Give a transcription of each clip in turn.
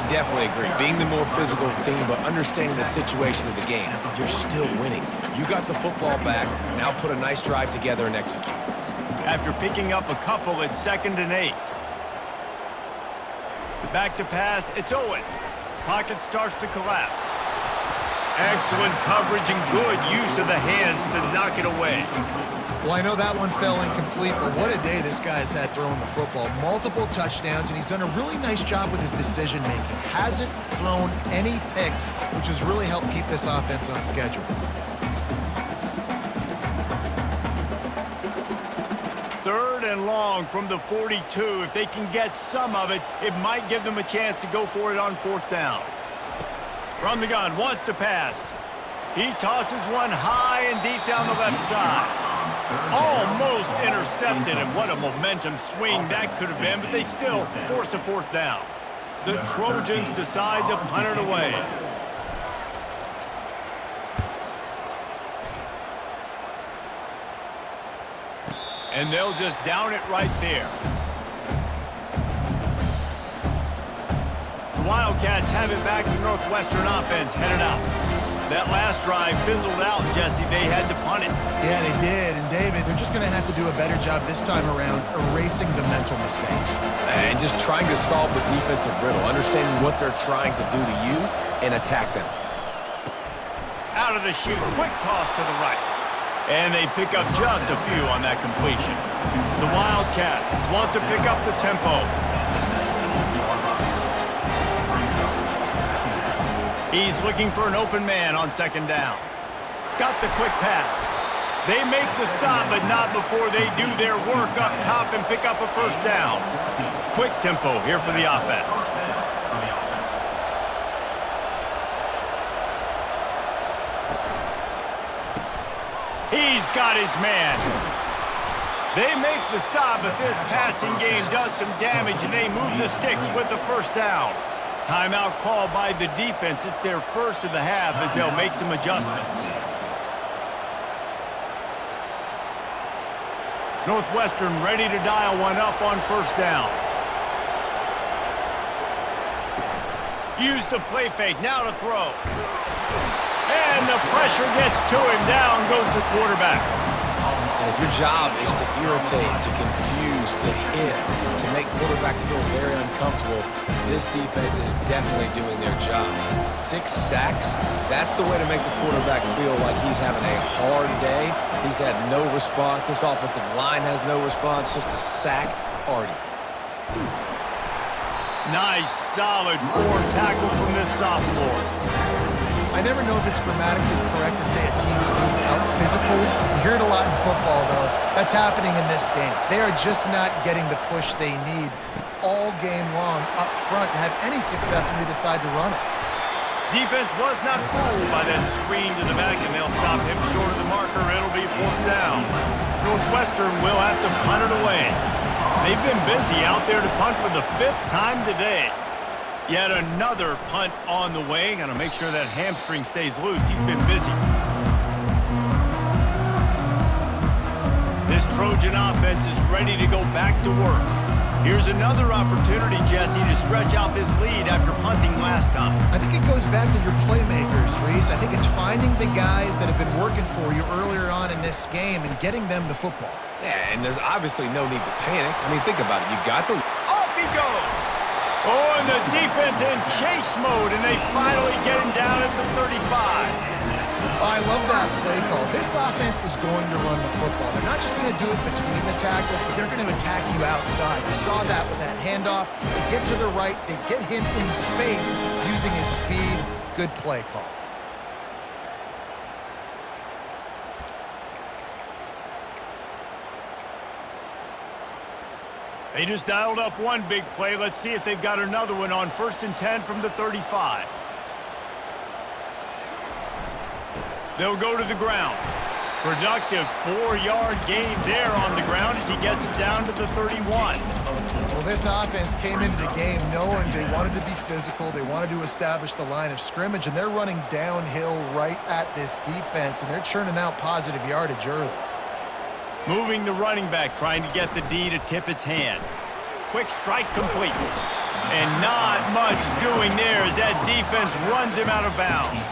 I definitely agree. Being the more physical team, but understanding the situation of the game, you're still winning. You got the football back. Now put a nice drive together and execute. After picking up a couple, it's 2nd and 8. Back to pass, it's Owen. Pocket starts to collapse. Excellent coverage and good use of the hands to knock it away. Well, I know that one fell incomplete, but what a day this guy's had throwing the football. Multiple touchdowns, and he's done a really nice job with his decision-making. Hasn't thrown any picks, which has really helped keep this offense on schedule. 3rd and long from the 42. If they can get some of it, it might give them a chance to go for it on 4th down. From the gun, wants to pass. He tosses one high and deep down the left side. Almost intercepted, and what a momentum swing that could have been, but they still force a 4th down. The Trojans decide to punt it away. And they'll just down it right there. The Wildcats have it back to Northwestern offense headed out. That last drive fizzled out, Jesse. They had to punt it. Yeah, they did. And, David, they're just going to have to do a better job this time around erasing the mental mistakes. And just trying to solve the defensive riddle, understanding what they're trying to do to you and attack them. Out of the chute, quick toss to the right. And they pick up just a few on that completion. The Wildcats want to pick up the tempo. He's looking for an open man on 2nd down. Got the quick pass. They make the stop, but not before they do their work up top and pick up a 1st down. Quick tempo here for the offense. He's got his man. They make the stop, but this passing game does some damage, and they move the sticks with the 1st down. Timeout called by the defense. It's their first of the half as they'll make some adjustments. Northwestern ready to dial one up on 1st down. Use the play fake, now to throw. And the pressure gets to him. Down goes the quarterback. And if your job is to irritate, to confuse, to hit, to make quarterbacks feel very uncomfortable, this defense is definitely doing their job. 6 sacks, that's the way to make the quarterback feel like he's having a hard day. He's had no response. This offensive line has no response, just a sack party. Nice, solid form tackle from this sophomore. I never know if it's grammatically correct to say a team is being out-physical. You hear it a lot in football, though. That's happening in this game. They are just not getting the push they need all game long up front to have any success when they decide to run it. Defense was not fooled by that screen to the back, and they'll stop him short of the marker. It'll be 4th down. Northwestern will have to punt it away. They've been busy out there to punt for the 5th time today. Yet another punt on the way. Got to make sure that hamstring stays loose. He's been busy. This Trojan offense is ready to go back to work. Here's another opportunity, Jesse, to stretch out this lead after punting last time. I think it goes back to your playmakers, Reese. I think it's finding the guys that have been working for you earlier on in this game and getting them the football. Yeah, and there's obviously no need to panic. I mean, think about it. You got the... Off he goes! Oh, and the defense in chase mode, and they finally get him down at the 35. I love that play call. This offense is going to run the football. They're not just going to do it between the tackles, but they're going to attack you outside. You saw that with that handoff. They get to the right. They get him in space using his speed. Good play call. They just dialed up one big play. Let's see if they've got another one on 1st and 10 from the 35. They'll go to the ground. Productive 4-yard gain there on the ground as he gets it down to the 31. Well, this offense came into the game knowing they wanted to be physical. They wanted to establish the line of scrimmage, and they're running downhill right at this defense, and they're churning out positive yardage early. Moving the running back, trying to get the D to tip its hand. Quick strike complete. And not much doing there as that defense runs him out of bounds.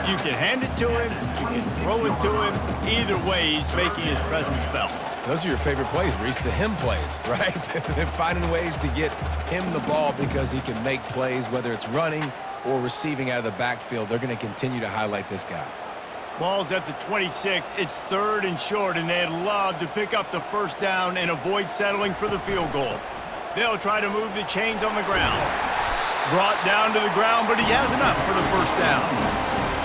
You can hand it to him, you can throw it to him. Either way, he's making his presence felt. Those are your favorite plays, Reese, the him plays, right? They're finding ways to get him the ball because he can make plays, whether it's running or receiving out of the backfield. They're going to continue to highlight this guy. Ball's at the 26. It's 3rd and short, and they'd love to pick up the first down and avoid settling for the field goal. They'll try to move the chains on the ground. Brought down to the ground, but he has enough for the first down.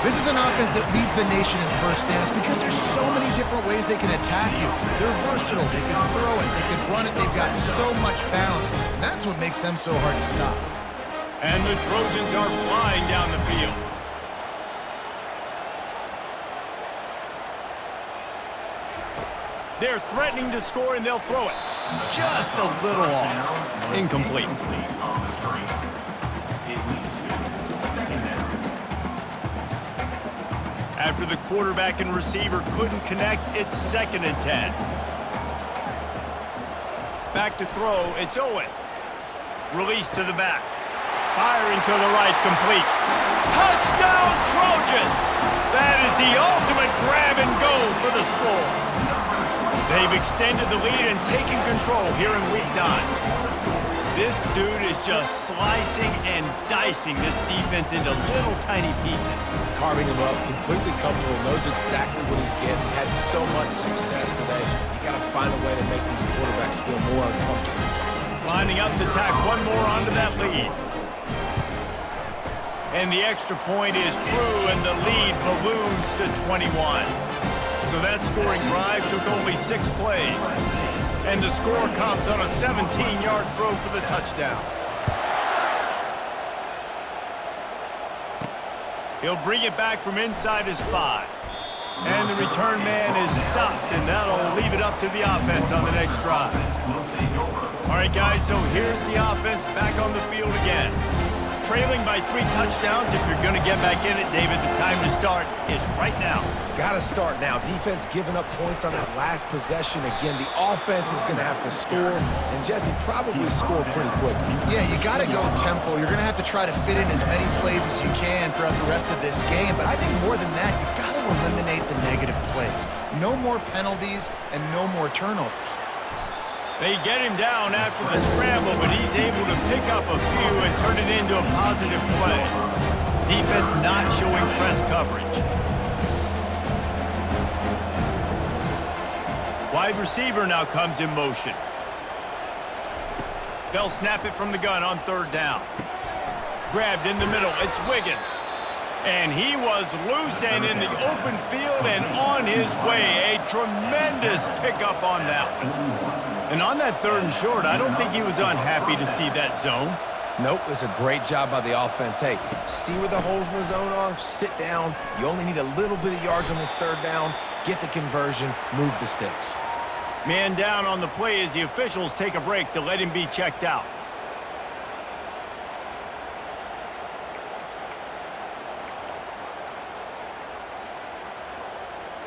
This is an offense that leads the nation in first downs because there's so many different ways they can attack you. They're versatile. They can throw it. They can run it. They've got so much balance. And that's what makes them so hard to stop. And the Trojans are flying down the field. They're threatening to score, and they'll throw it. Just a little off. Incomplete. After the quarterback and receiver couldn't connect, it's 2nd and 10. Back to throw, it's Owen. Release to the back. Firing to the right, complete. Touchdown, Trojans! That is the ultimate grab and go for the score. They've extended the lead and taken control here in week 9. This dude is just slicing and dicing this defense into little tiny pieces. Carving him up, completely comfortable, knows exactly what he's getting. Had so much success today. You got to find a way to make these quarterbacks feel more uncomfortable. Lining up to tack one more onto that lead. And the extra point is true, and the lead balloons to 21. So that scoring drive took only 6 plays. And the score comes on a 17-yard throw for the touchdown. He'll bring it back from inside his 5. And the return man is stopped, and that'll leave it up to the offense on the next drive. All right, guys, so here's the offense back on the field again. Trailing by 3 touchdowns. If you're going to get back in it, David, the time to start is right now. Got to start now. Defense giving up points on that last possession. Again, the offense is going to have to score, and Jesse probably score pretty quickly. Yeah, you got to go tempo. You're going to have to try to fit in as many plays as you can throughout the rest of this game. But I think more than that, you've got to eliminate the negative plays. No more penalties and no more turnovers. They get him down after the scramble, but he's able to pick up a few and turn it into a positive play. Defense not showing press coverage. Wide receiver now comes in motion. They'll snap it from the gun on 3rd down. Grabbed in the middle, it's Wiggins. And he was loose and in the open field and on his way. A tremendous pickup on that one. And on that 3rd and short, I don't think he was unhappy to see that zone. Nope, it was a great job by the offense. Hey, see where the holes in the zone are? Sit down. You only need a little bit of yards on this 3rd down. Get the conversion, move the sticks. Man down on the play as the officials take a break to let him be checked out.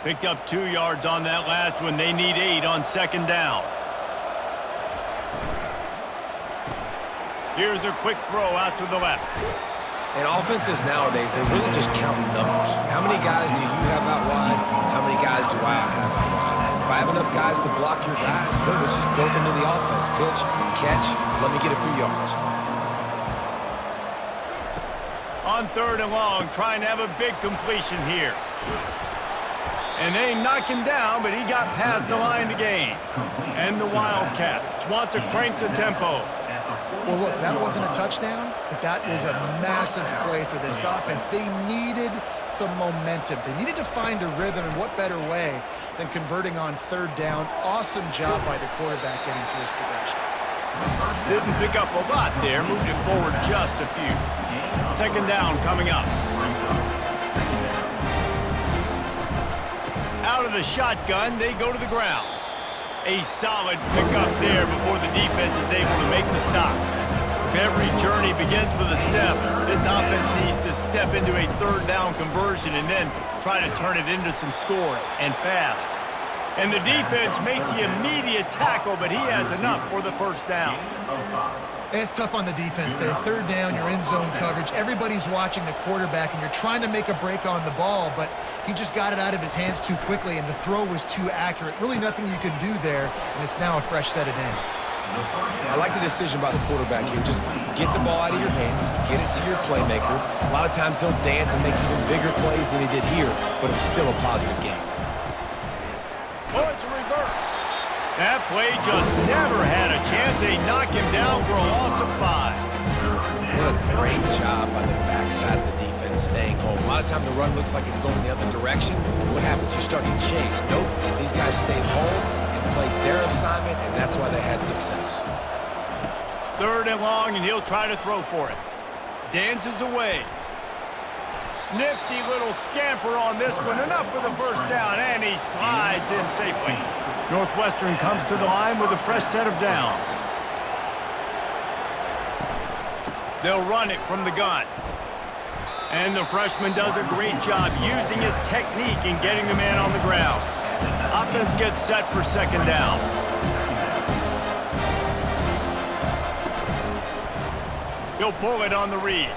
Picked up 2 yards on that last one. They need 8 on 2nd down. Here's a quick throw out to the left. And offenses nowadays, they're really just counting numbers. How many guys do you have out wide? How many guys do I have out wide? If I have enough guys to block your guys, boom, it's just built into the offense. Pitch, catch, let me get a few yards. On 3rd and long, trying to have a big completion here. And they knock him down, but he got past the line to gain. And the Wildcats want to crank the tempo. Well, look, that wasn't a touchdown, but that was a massive play for this offense. They needed some momentum. They needed to find a rhythm, and what better way than converting on 3rd down. Awesome job by the quarterback getting through his progression. Didn't pick up a lot there, moved it forward just a few. 2nd down coming up. Out of the shotgun, they go to the ground. A solid pickup there before the defense is able to make the stop. If every journey begins with a step, this offense needs to step into a 3rd down conversion and then try to turn it into some scores, and fast. And the defense makes the immediate tackle, but he has enough for the first down. It's tough on the defense there. Third down, you're in zone coverage. Everybody's watching the quarterback, and you're trying to make a break on the ball, but he just got it out of his hands too quickly, and the throw was too accurate. Really nothing you can do there, and it's now a fresh set of downs. I like the decision by the quarterback here. Just get the ball out of your hands, get it to your playmaker. A lot of times he'll dance and make even bigger plays than he did here, but it was still a positive game. Oh, it's a reverse. That play just never had a chance. They knock him down for a loss of 5. What a great job by the backside of the defense staying home. A lot of times the run looks like it's going the other direction. What happens? You start to chase. Nope. These guys stayed home and played their assignment, and that's why they had success. 3rd and long, and he'll try to throw for it. Dances away. Nifty little scamper on this one. Enough for the first down, and he slides in safely. Northwestern comes to the line with a fresh set of downs. They'll run it from the gun. And the freshman does a great job using his technique and getting the man on the ground. Offense gets set for 2nd down. He'll pull it on the read.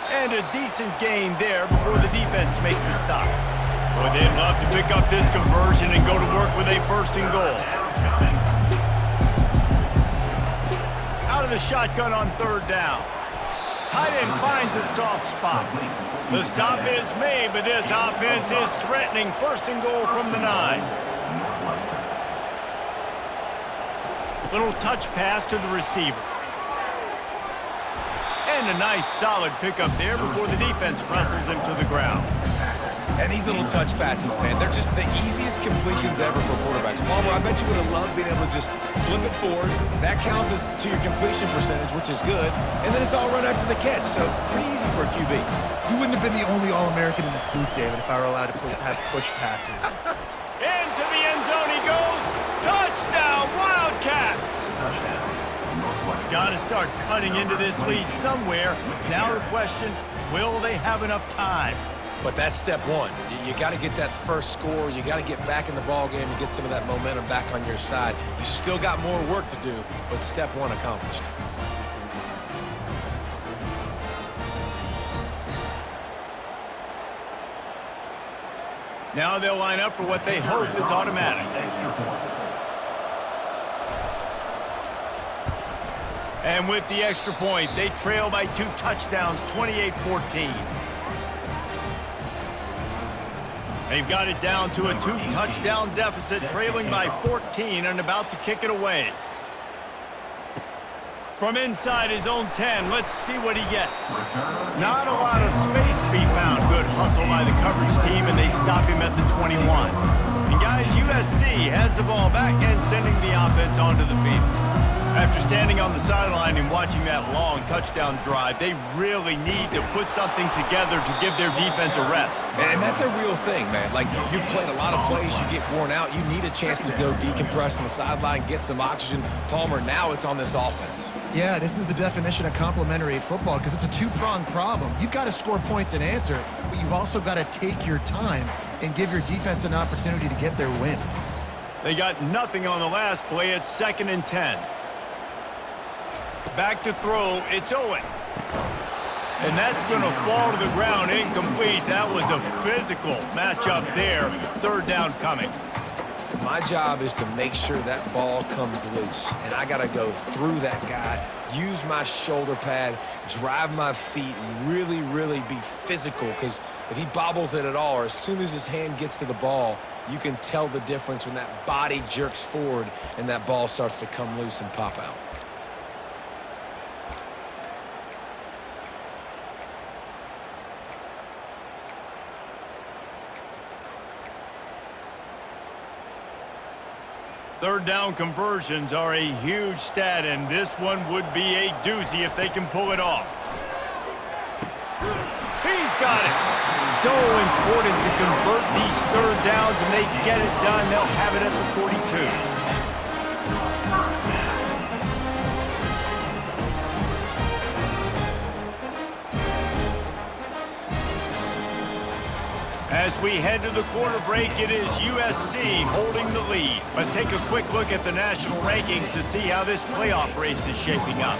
And a decent gain there before the defense makes the stop. Boy, they'd love to pick up this conversion and go to work with a 1st and goal. Out of the shotgun on 3rd down. Tight end finds a soft spot. The stop is made, but this offense is threatening 1st and goal from the 9. Little touch pass to the receiver. And a nice solid pickup there before the defense wrestles him to the ground. And these little touch passes, man, they're just the easiest completions ever for quarterbacks. Palmer, I bet you would have loved being able to just flip it forward. That counts as to your completion percentage, which is good. And then it's all run after the catch, so pretty easy for a QB. You wouldn't have been the only All-American in this booth, David, if I were allowed to have push passes. Into the end zone he goes. Touchdown, Wildcats! Got to start cutting into this lead somewhere. Now the question, will they have enough time? But that's step one. You got to get that first score. You got to get back in the ball game and get some of that momentum back on your side. You still got more work to do, but step one accomplished. Now they'll line up for what they hope is automatic. And with the extra point, they trail by 2 touchdowns, 28-14. They've got it down to a 2-touchdown deficit, trailing by 14 and about to kick it away. From inside his own 10, let's see what he gets. Not a lot of space to be found. Good hustle by the coverage team, and they stop him at the 21. And guys, USC has the ball back and sending the offense onto the field. After standing on the sideline and watching that long touchdown drive, they really need to put something together to give their defense a rest. And that's a real thing, man. Like, you played a lot of plays, you get worn out, you need a chance to go decompress on the sideline, get some oxygen. Palmer, now it's on this offense. Yeah, this is the definition of complementary football because it's a 2-pronged problem. You've got to score points and answer, but you've also got to take your time and give your defense an opportunity to get their win. They got nothing on the last play. It's 2nd and 10. Back to throw, it's Owen. And that's going to fall to the ground, incomplete. That was a physical matchup there. 3rd down coming. My job is to make sure that ball comes loose, and I got to go through that guy, use my shoulder pad, drive my feet, really, really be physical, because if he bobbles it at all, or as soon as his hand gets to the ball, you can tell the difference when that body jerks forward and that ball starts to come loose and pop out. Third down conversions are a huge stat, and this one would be a doozy if they can pull it off. He's got it. So important to convert these 3rd downs, and they get it done. They'll have it at the 42. As we head to the quarter break, it is USC holding the lead. Let's take a quick look at the national rankings to see how this playoff race is shaping up.